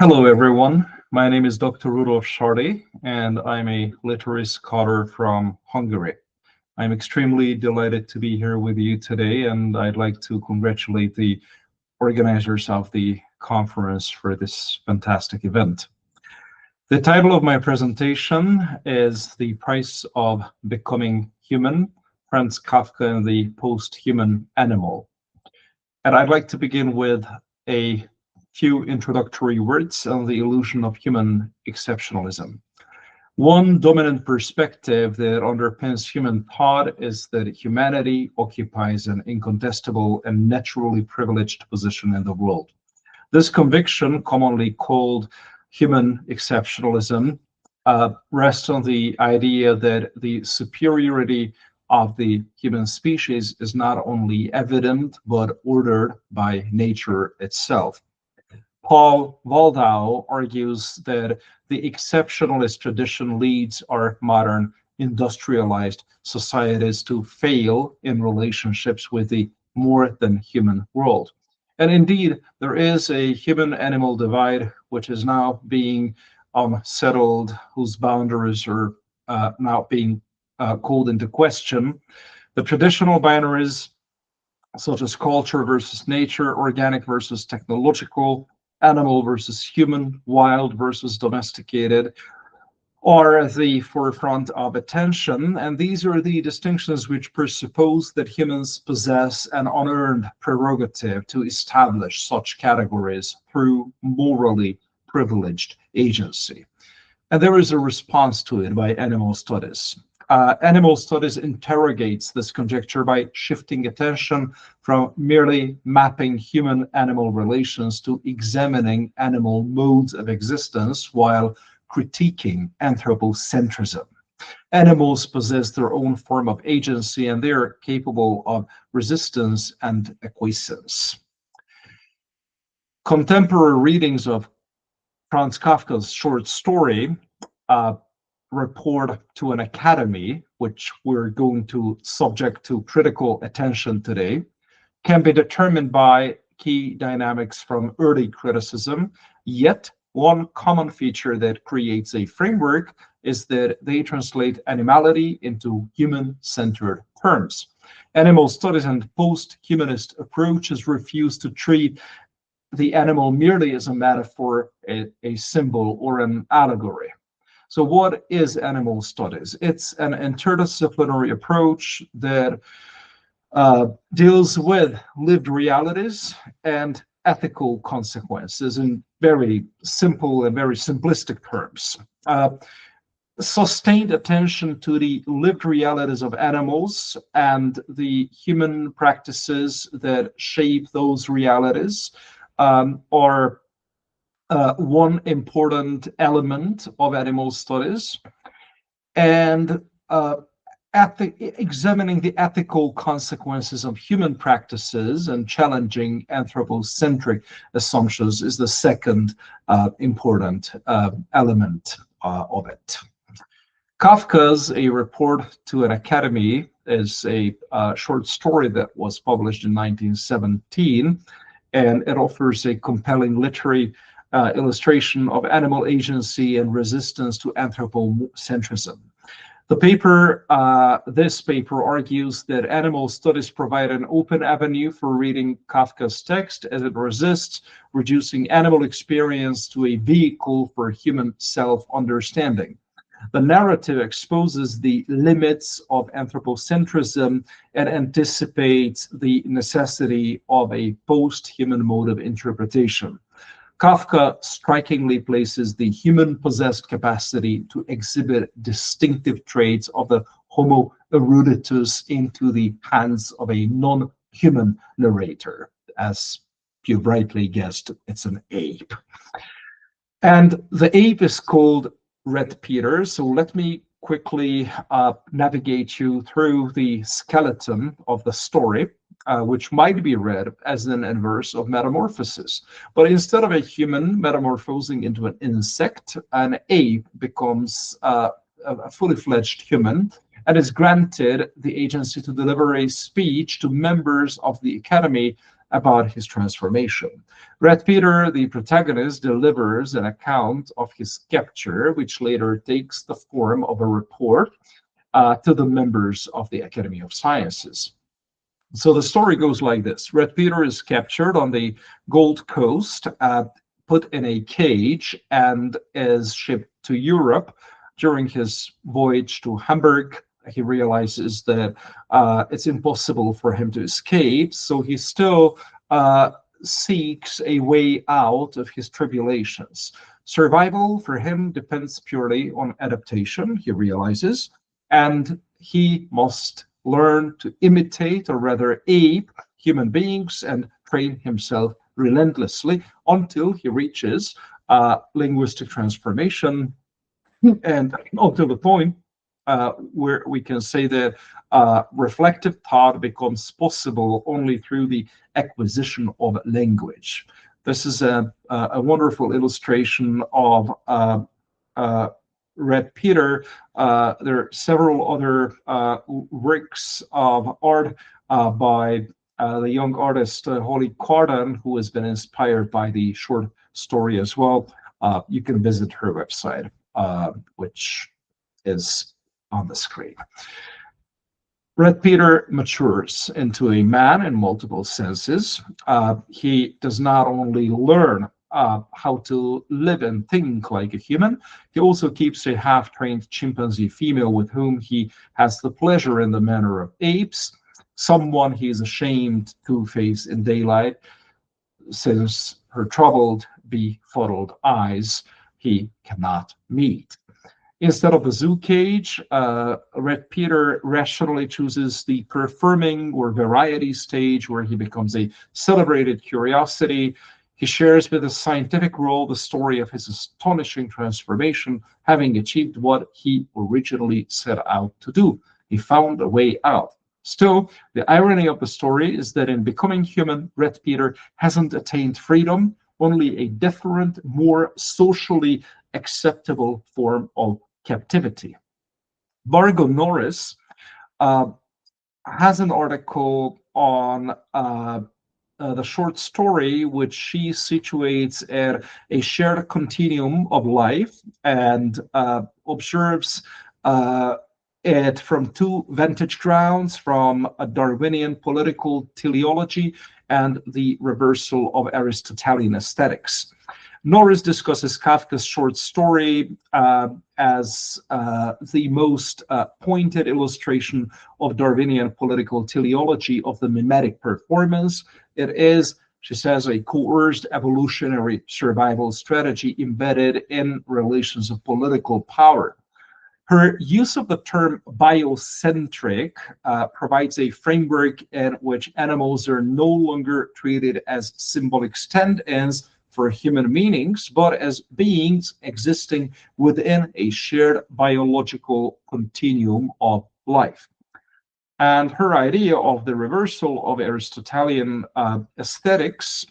Hello, everyone. My name is Dr. Rudolf Sardi, and I'm a literary scholar from Hungary. I'm extremely delighted to be here with you today, and I'd like to congratulate the organizers of the conference for this fantastic event. The title of my presentation is The Price of Becoming Human, Franz Kafka and the Post-Human Animal. And I'd like to begin with a few introductory words on the illusion of human exceptionalism. One dominant perspective that underpins human thought is that humanity occupies an incontestable and naturally privileged position in the world. This conviction, commonly called human exceptionalism, rests on the idea that the superiority of the human species is not only evident but ordered by nature itself. Paul Waldau argues that the exceptionalist tradition leads our modern industrialized societies to fail in relationships with the more than human world. And indeed, there is a human animal divide which is now being settled, whose boundaries are now being called into question. The traditional binaries, such as culture versus nature, organic versus technological, animal versus human, wild versus domesticated, are at the forefront of attention. And these are the distinctions which presuppose that humans possess an unearned prerogative to establish such categories through morally privileged agency. And there is a response to it by animal studies. Animal studies interrogates this conjecture by shifting attention from merely mapping human-animal relations to examining animal modes of existence while critiquing anthropocentrism. Animals possess their own form of agency and they're capable of resistance and acquiescence. Contemporary readings of Franz Kafka's short story, Report to an Academy, which we're going to subject to critical attention today, can be determined by key dynamics from early criticism. Yet, one common feature that creates a framework is that they translate animality into human-centered terms. Animal studies and post-humanist approaches refuse to treat the animal merely as a metaphor, a symbol, or an allegory. So what is animal studies? It's an interdisciplinary approach that deals with lived realities and ethical consequences in very simple and very simplistic terms. Sustained attention to the lived realities of animals and the human practices that shape those realities are one important element of animal studies, and examining the ethical consequences of human practices and challenging anthropocentric assumptions is the second important element of it. Kafka's A Report to an Academy is a short story that was published in 1917, and it offers a compelling literary illustration of animal agency and resistance to anthropocentrism. This paper argues that animal studies provide an open avenue for reading Kafka's text as it resists reducing animal experience to a vehicle for human self-understanding. The narrative exposes the limits of anthropocentrism and anticipates the necessity of a post-human mode of interpretation. Kafka strikingly places the human-possessed capacity to exhibit distinctive traits of the Homo eruditus into the hands of a non-human narrator. As you rightly guessed, it's an ape. And the ape is called Red Peter. So let me quickly navigate you through the skeleton of the story, which might be read as an inverse of metamorphosis. But instead of a human metamorphosing into an insect, an ape becomes a fully fledged human and is granted the agency to deliver a speech to members of the academy about his transformation. Red Peter, the protagonist, delivers an account of his capture, which later takes the form of a report to the members of the Academy of Sciences. So the story goes like this. Red Peter is captured on the Gold Coast, put in a cage, and is shipped to Europe. During his voyage to Hamburg, he realizes that it's impossible for him to escape, so he still seeks a way out of his tribulations. Survival for him depends purely on adaptation, he realizes, and he must learn to imitate, or rather ape, human beings and train himself relentlessly until he reaches linguistic transformation, and until the point where we can say that reflective thought becomes possible only through the acquisition of language. This is a wonderful illustration of Red Peter. There are several other works of art by the young artist Holly Carden, who has been inspired by the short story as well. You can visit her website, which is on the screen. Red Peter matures into a man in multiple senses. He does not only learn how to live and think like a human, he also keeps a half-trained chimpanzee female with whom he has the pleasure in the manner of apes, someone he is ashamed to face in daylight, since her troubled, befuddled eyes he cannot meet. Instead of a zoo cage, Red Peter rationally chooses the performing or variety stage, where he becomes a celebrated curiosity. He shares with the scientific world the story of his astonishing transformation, having achieved what he originally set out to do. He found a way out. Still, the irony of the story is that in becoming human, Red Peter hasn't attained freedom, only a different, more socially acceptable form of captivity. Margot Norris has an article on the short story, which she situates at a shared continuum of life and observes it from two vantage grounds, from a Darwinian political teleology and the reversal of Aristotelian aesthetics. Norris discusses Kafka's short story as the most pointed illustration of Darwinian political teleology of the mimetic performance. It is, she says, a coerced evolutionary survival strategy embedded in relations of political power. Her use of the term biocentric provides a framework in which animals are no longer treated as symbolic stand-ins for human meanings, but as beings existing within a shared biological continuum of life. And her idea of the reversal of Aristotelian aesthetics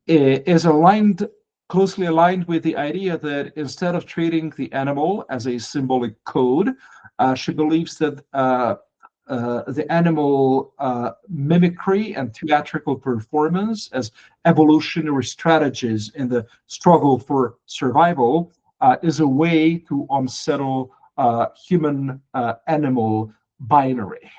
is closely aligned with the idea that instead of treating the animal as a symbolic code, she believes that the animal mimicry and theatrical performance as evolutionary strategies in the struggle for survival is a way to unsettle human-animal binary.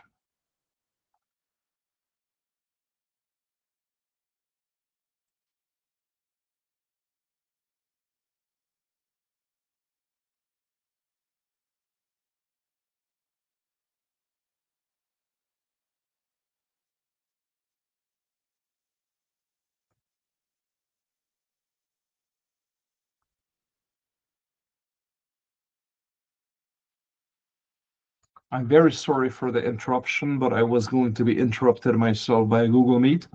I'm very sorry for the interruption, but I was going to be interrupted myself by Google Meet.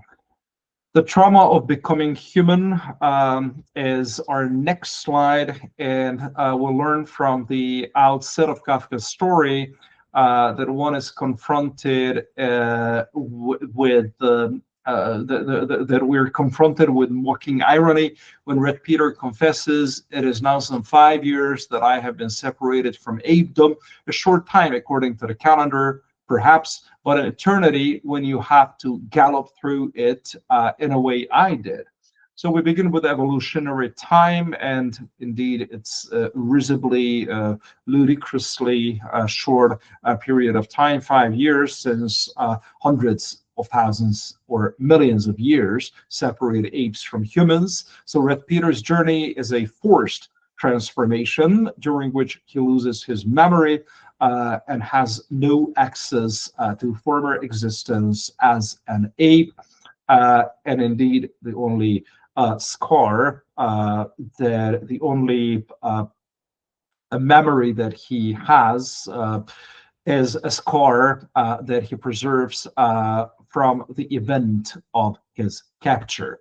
The trauma of becoming human is our next slide, and we'll learn from the outset of Kafka's story that one is confronted with that we're confronted with mocking irony when Red Peter confesses, "It is now some 5 years that I have been separated from apedom, a short time according to the calendar. perhaps, but an eternity when you have to gallop through it in a way I did. So we begin with evolutionary time, and indeed, it's risibly, ludicrously short period of time, 5 years, since hundreds of thousands or millions of years separate apes from humans. So Red Peter's journey is a forced transformation during which he loses his memory and has no access to former existence as an ape. And indeed, the only scar, that the only a memory that he has is a scar that he preserves from the event of his capture.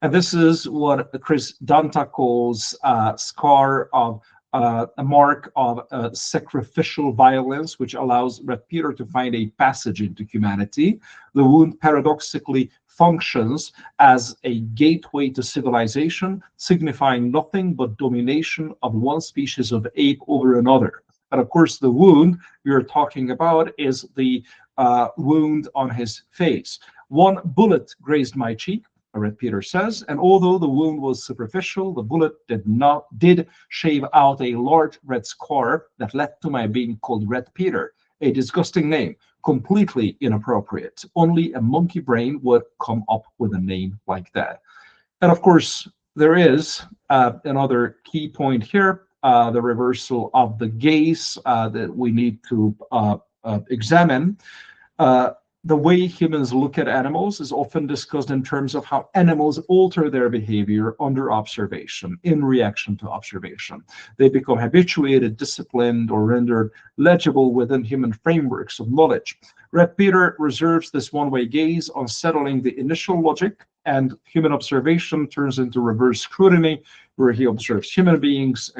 And this is what Chris Danta calls scar of a mark of sacrificial violence, which allows Red Peter to find a passage into humanity. The wound paradoxically functions as a gateway to civilization, signifying nothing but domination of one species of ape over another. And of course, the wound we are talking about is the wound on his face. One bullet grazed my cheek, Red Peter says, and although the wound was superficial, the bullet did shave out a large red scar that led to my being called Red Peter, a disgusting name, completely inappropriate. Only a monkey brain would come up with a name like that. And of course, there is another key point here, the reversal of the gaze that we need to examine. The way humans look at animals is often discussed in terms of how animals alter their behavior under observation, in reaction to observation. They become habituated, disciplined, or rendered legible within human frameworks of knowledge. Red Peter reserves this one-way gaze on settling the initial logic, and human observation turns into reverse scrutiny, where he observes human beings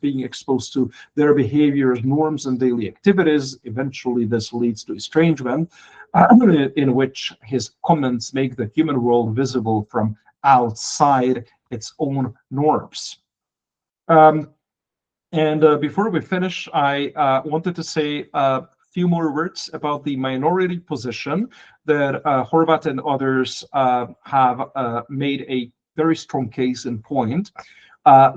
being exposed to their behaviors, norms, and daily activities. Eventually, this leads to estrangement, in which his comments make the human world visible from outside its own norms. Before we finish, I wanted to say a few more words about the minority position that Horvath and others have made a very strong case in point.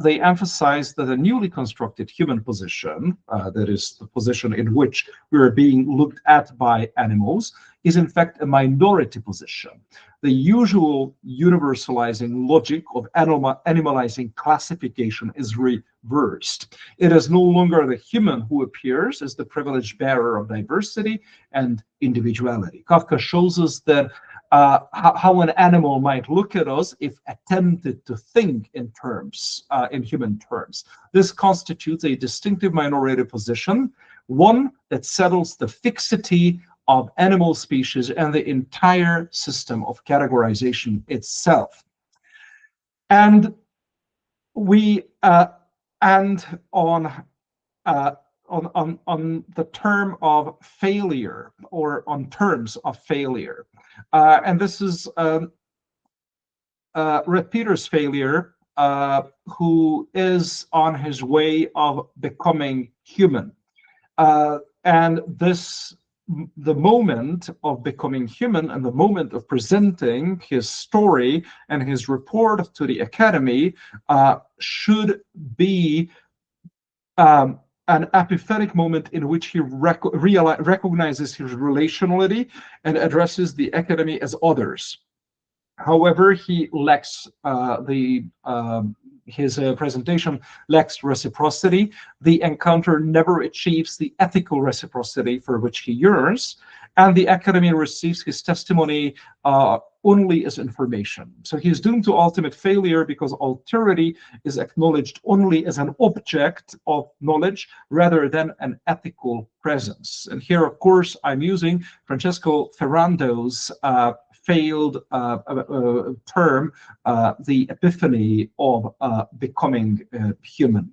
They emphasize that a newly constructed human position, that is the position in which we are being looked at by animals, is in fact a minority position. The usual universalizing logic of animalizing classification is reversed. It is no longer the human who appears as the privileged bearer of diversity and individuality. Kafka shows us that how an animal might look at us if attempted to think in terms, in human terms. This constitutes a distinctive minority position, one that settles the fixity of animal species and the entire system of categorization itself. And we end on the term of failure, or on terms of failure. And this is Red Peter's failure, who is on his way of becoming human. And this, the moment of becoming human and the moment of presenting his story and his report to the Academy should be an epiphanic moment in which he recognizes his relationality and addresses the Academy as others. However, he lacks his presentation lacks reciprocity. The encounter never achieves the ethical reciprocity for which he yearns, and the Academy receives his testimony only as information. So he is doomed to ultimate failure because alterity is acknowledged only as an object of knowledge rather than an ethical presence. And here, of course, I'm using Francesco Ferrando's failed term, the epiphany of becoming human,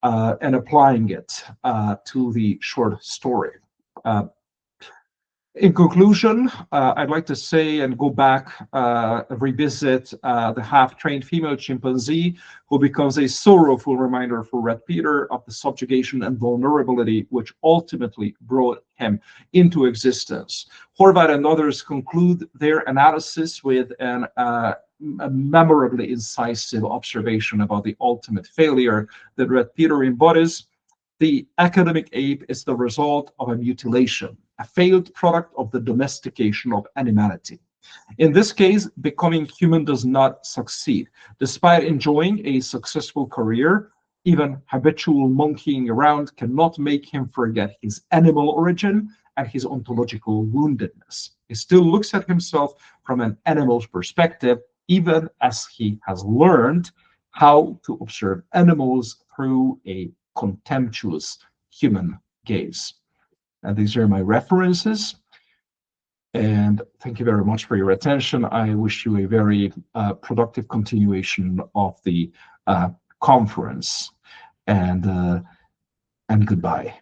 and applying it to the short story. In conclusion, I'd like to say and go back, revisit the half-trained female chimpanzee who becomes a sorrowful reminder for Red Peter of the subjugation and vulnerability which ultimately brought him into existence. Horvath and others conclude their analysis with a memorably incisive observation about the ultimate failure that Red Peter embodies. The academic ape is the result of a mutilation, a failed product of the domestication of animality. In this case, becoming human does not succeed. Despite enjoying a successful career, even habitual monkeying around cannot make him forget his animal origin and his ontological woundedness. He still looks at himself from an animal's perspective, even as he has learned how to observe animals through a contemptuous human gaze. And these are my references. And thank you very much for your attention. I wish you a very productive continuation of the conference. And goodbye.